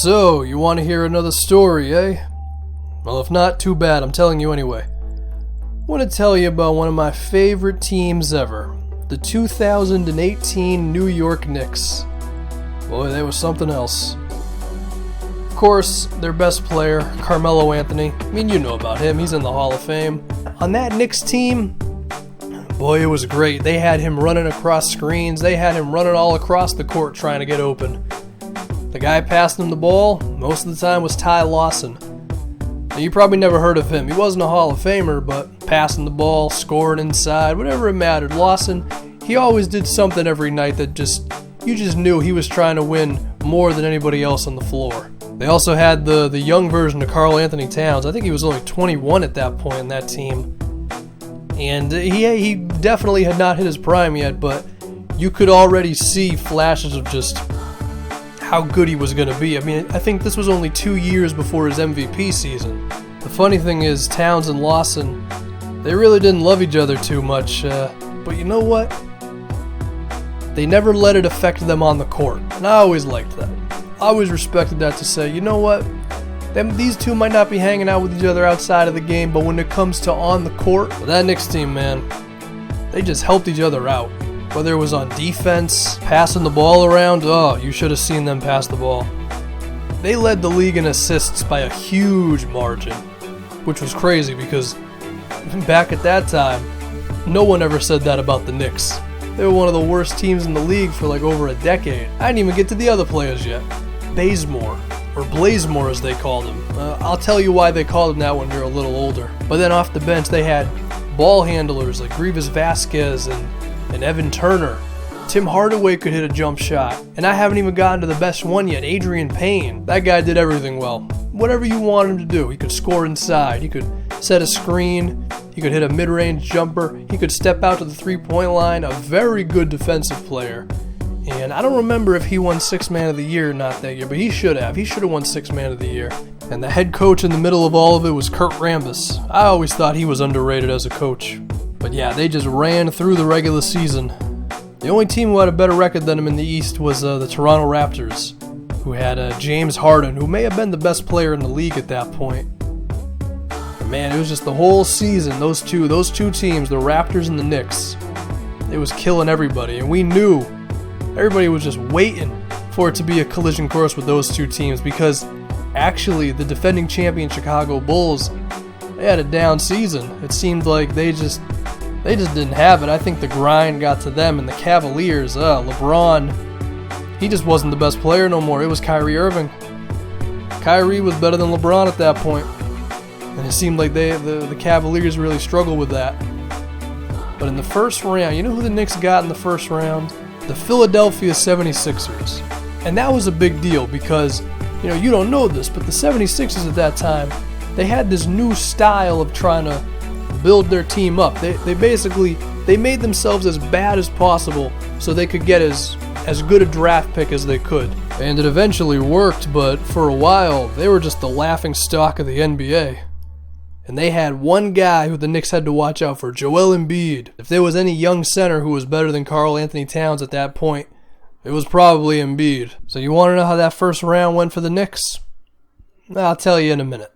So, you want to hear another story, eh? Well, if not, too bad, I'm telling you anyway. I want to tell you about one of my favorite teams ever, the 2018 New York Knicks. Boy, they were something else. Of course, their best player, Carmelo Anthony, I mean, you know about him, he's in the Hall of Fame. On that Knicks team, boy, it was great. They had him running across screens, they had him running all across the court trying to get open. The guy passing him the ball, most of the time, was Ty Lawson. Now, you probably never heard of him. He wasn't a Hall of Famer, but passing the ball, scoring inside, whatever it mattered. Lawson, he always did something every night that you just knew he was trying to win more than anybody else on the floor. They also had the young version of Karl Anthony Towns. I think he was only 21 at that point in that team. And he definitely had not hit his prime yet, but you could already see flashes of just how good he was going to be. I mean, I think this was only 2 years before his MVP season. The funny thing is, Towns and Lawson, they really didn't love each other too much, but you know what? They never let it affect them on the court, and I always liked that. I always respected that, to say, you know what? These two might not be hanging out with each other outside of the game, but when it comes to on the court, that Knicks team, man, they just helped each other out. Whether it was on defense, passing the ball around, oh, you should have seen them pass the ball. They led the league in assists by a huge margin, which was crazy because back at that time, no one ever said that about the Knicks. They were one of the worst teams in the league for like over a decade. I didn't even get to the other players yet. Bazemore, or Blazemore as they called him. I'll tell you why they called him that when you're a little older. But then off the bench they had ball handlers like Grievous Vasquez and Evan Turner. Tim Hardaway could hit a jump shot. And I haven't even gotten to the best one yet, Adrian Payne. That guy did everything well. Whatever you want him to do. He could score inside. He could set a screen. He could hit a mid-range jumper. He could step out to the three-point line. A very good defensive player. And I don't remember if he won Sixth Man of the Year or not that year, but he should have. He should have won Sixth Man of the Year. And the head coach in the middle of all of it was Kurt Rambis. I always thought he was underrated as a coach. But yeah, they just ran through the regular season. The only team who had a better record than them in the East was the Toronto Raptors, who had James Harden, who may have been the best player in the league at that point. But man, it was just the whole season, those two teams, the Raptors and the Knicks, it was killing everybody. And we knew everybody was just waiting for it to be a collision course with those two teams, because actually the defending champion Chicago Bulls, they had a down season. It seemed like they just didn't have it. I think the grind got to them, and the Cavaliers, LeBron, he just wasn't the best player no more. It was Kyrie Irving. Kyrie was better than LeBron at that point. And it seemed like the Cavaliers really struggled with that. But in the first round, you know who the Knicks got in the first round? The Philadelphia 76ers. And that was a big deal because, you don't know this, but the 76ers at that time, they had this new style of trying to build their team up. They basically made themselves as bad as possible so they could get as good a draft pick as they could. And it eventually worked, but for a while they were just the laughing stock of the NBA. And they had one guy who the Knicks had to watch out for, Joel Embiid. If there was any young center who was better than Karl Anthony Towns at that point, it was probably Embiid. So you want to know how that first round went for the Knicks? I'll tell you in a minute.